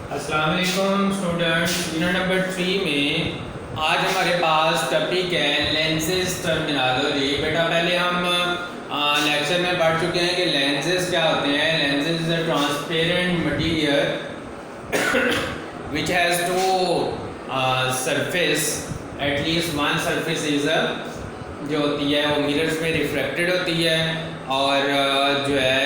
अस्सलाम वालेकुम students. Unit number 3 में आज हमारे पास टॉपिक है लेंसेज टर्मिनोलॉजी। बेटा पहले हम लेक्चर में पढ़ चुके हैं कि लेंसेज क्या होते हैं। Lenses is a transparent material which has two surface, at least one surface is जो होती है वो मिरर्स में रिफ्लेक्टेड होती है और जो है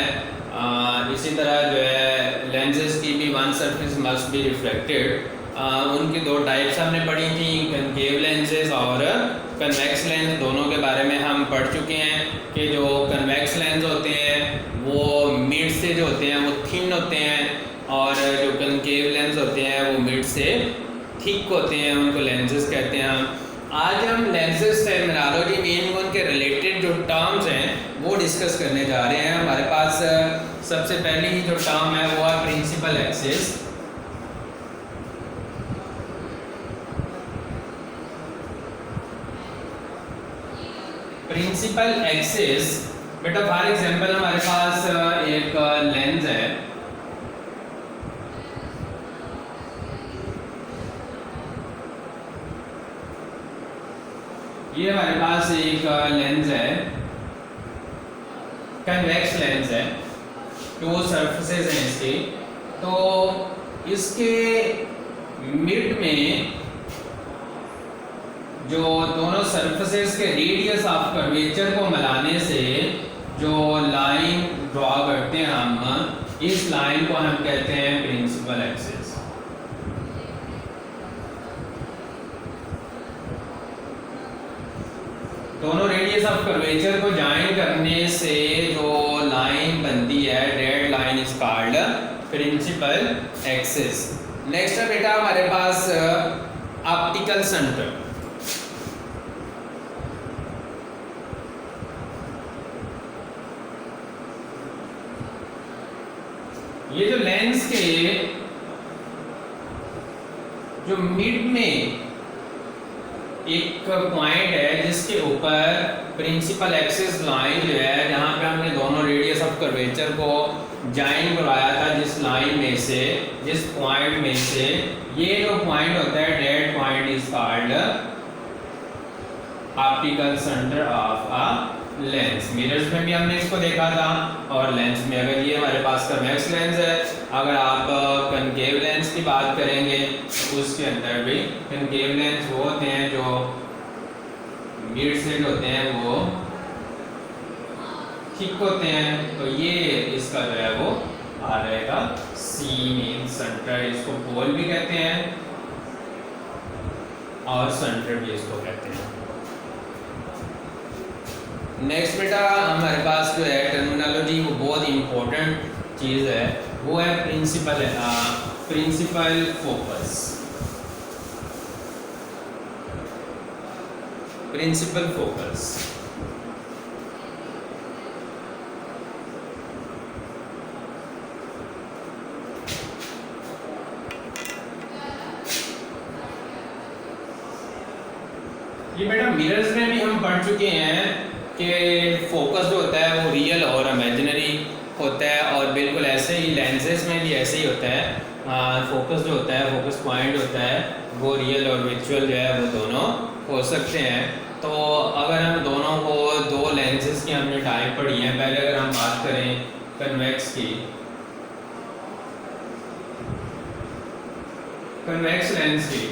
इसी तरह जो है लेंसेज की भी one surface must be reflected. उनकी दो टाइप्स हमने पढ़ी थी, कनकेव लेंसेज और कन्वेक्स लेंस। दोनों के बारे में हम पढ़ चुके हैं कि जो कन्वेक्स लेंस होते हैं वो मिड से जो होते हैं वो थिन होते हैं और जो कनकेव लेंस होते हैं वो मिड से थिक होते हैं, उनको लेंसेज कहते हैं हम। आज हम लेंसेज टर्मिनोलॉजी में उनके रिलेटेड जो टर्म्स हैं वो डिस्कस करने जा रहे हैं। हमारे पास सबसे पहले ही जो टर्म है वो है प्रिंसिपल एक्सिस। प्रिंसिपल एक्सिस बेटा फॉर एग्जांपल हमारे पास एक लेंस है, ये हमारे पास एक लेंस है, कन्वेक्स लेंस है, टू सरफेसेस हैं इसके। तो इसके मिड में जो दोनों सरफेसेस के रेडियस ऑफ कर्वेचर को मिलाने से जो लाइन ड्रॉ करते हैं हम, इस लाइन को हम कहते हैं प्रिंसिपल एक्सिस। दोनों रेडियस ऑफ कर्वेचर को ज्वाइन करने से जो लाइन बनती है, that line is called principal axis. Next है बेटा हमारे पास ऑप्टिकल सेंटर। ये जो लेंस के जो मिड में एक पॉइंट है जिसके ऊपर प्रिंसिपल एक्सिस लाइन जो है, जहाँ पे हमने दोनों रेडियस ऑफ कर्वेचर को ज्वाइन करवाया था, जिस लाइन में से, जिस पॉइंट में से, ये जो पॉइंट होता है dead point is called optical centre of a lens. Mirrors में भी हमने इसको देखा था और लेंस में। अगर ये हमारे पास कन्वेक्स लेंस है, अगर आप कनकेव लेंस की बात करेंगे तो उसके अंदर भी कनकेव लेंस वो होते हैं जो मिड से होते हैं वो थिक होते हैं। तो ये इसका जो है वो आ रहेगा सी मीन सेंटर, इसको पोल भी कहते हैं और सेंटर भी इसको कहते हैं। नेक्स्ट बेटा हमारे पास जो है टर्मिनोलॉजी वो बहुत इंपॉर्टेंट चीज़ है, वो है प्रिंसिपल फोकस। प्रिंसिपल फोकस ये बेटा मिरर्स में भी हम पढ़ चुके हैं कि फोकस जो होता है वो रियल और इमेजिनरी होता है, और बिल्कुल ऐसे ही लेंसेज में भी ऐसे ही होता है। फोकस जो होता है, फोकस पॉइंट होता है, वो रियल और वर्चुअल जो है वो दोनों हो सकते हैं। तो अगर हम दोनों को, दो लेंसेज की हमने टाइप पढ़ी है। पहले अगर हम बात करें कन्वेक्स की, कन्वेक्स लेंस की,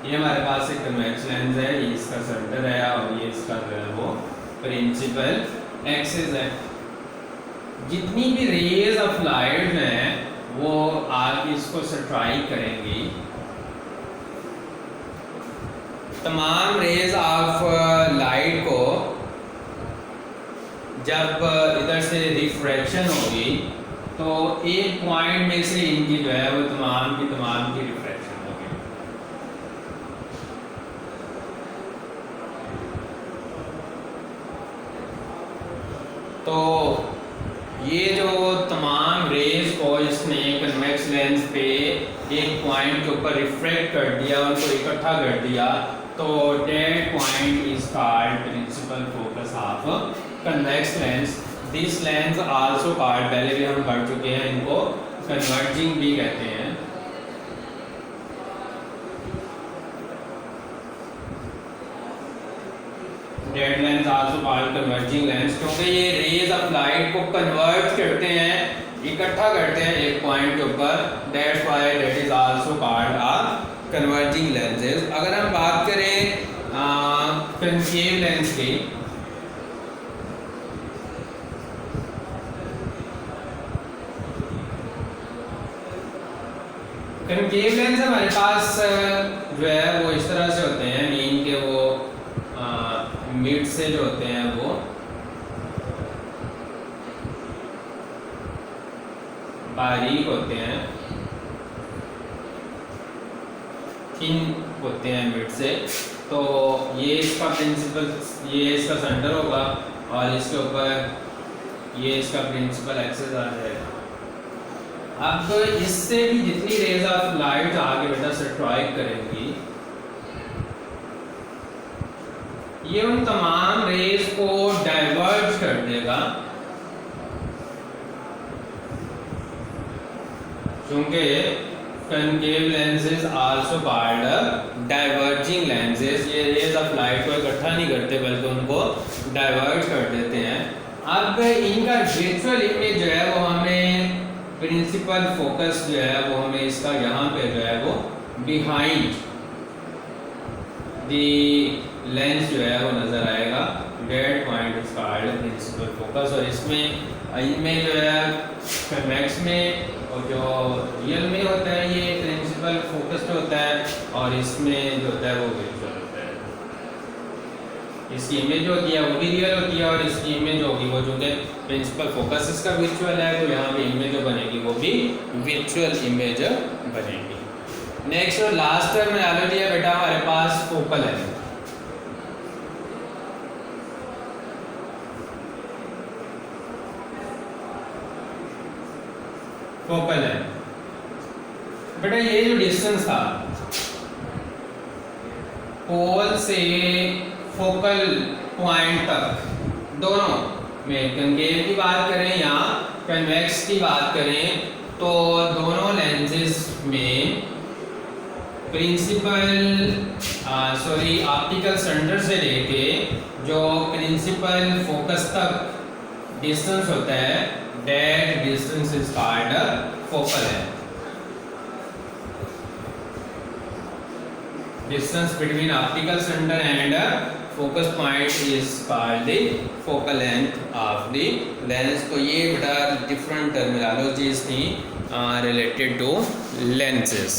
ये हमारे पास एक कन्वेक्स लेंस है, ये इसका सेंटर है और ये इसका जो है वो प्रिंसिपल एक्सिस है। जितनी भी रेज ऑफ लाइट हैं वो आगे इसको स्ट्राइक करेंगी, तमाम रेज ऑफ लाइट को जब इधर से रिफ्रैक्शन होगी तो एक पॉइंट में से इनकी जो है वो तमाम की रिफ्रैक्शन होगी। तो ये जो तमाम रेज को इसने कन्वेक्स लेंस पे एक पॉइंट के ऊपर रिफ्रैक्ट कर दिया, उनको इकट्ठा कर दिया, तो that point is called principal focus of convex lens. This lens also called, पहले भी हम पढ़ चुके हैं इनको, कन्वर्जिंग भी कहते हैं। Dead lens also called converging lens, क्योंकि ये रेज ऑफ लाइट को कन्वर्ज करते हैं, इकट्ठा करते हैं एक पॉइंट के ऊपर। That's why that is also called a converging lenses. अगर हम बात करें कनकेव लेंस की, कनकेव लेंस हमारे पास जो है वो इस तरह से होते हैं, मीन के वो मिड से जो होते हैं वो बारीक होते हैं, थिन होते हैं मिड से। तो ये इसका प्रिंसिपल, ये इसका सेंटर होगा और इसके ऊपर ये इसका प्रिंसिपल एक्सिस आ जाएगा। अब इससे भी जितनी रेज ऑफ लाइट आगे बेटा स्ट्राइक करेंगी, ये उन तमाम रेज को डाइवर्ज कर देगा, क्योंकि concave lenses also called diverging lenses. ये रेज ऑफ लाइट को इकट्ठा नहीं करते बल्कि उनको डाइवर्ज कर देते हैं। अब इनका विजुअल इमेज जो है वो हमें प्रिंसिपल फोकस जो है वो हमें इसका यहाँ पे जो है वो बिहाइंड दी लेंस जो है वो नज़र आएगा। That point is called principal focus. और इनमें जो है कन्वेक्स में और जो रियल में होता है ये प्रिंसिपल फोकस्ड होता है, और इसमें जो होता है वो विजुअल होता है। इसकी इमेज होती है वो भी रियल होती है, और इसकी इमेज होगी वो जो कि प्रिंसिपल फोकस इसका विजुअल है, तो यहाँ पे इमेज जो बनेगी वो भी विजुअल इमेज बनेगी। नेक्स्ट और लास्ट टर्मिनोलॉजी है बेटा हमारे पास फोकल है। फोकल है बेटा, ये जो डिस्टेंस था पोल से फोकल पॉइंट तक, दोनों में कनकेव की बात करें या कन्वेक्स की बात करें, तो दोनों लेंसेज में ऑप्टिकल सेंटर से लेके जो प्रिंसिपल फोकस तक डिस्टेंस होता है, that distance is called focal length. Distance between optical center and focus point is called the focal length of the lens। तो ये बेटा different terminologies थी related to lenses।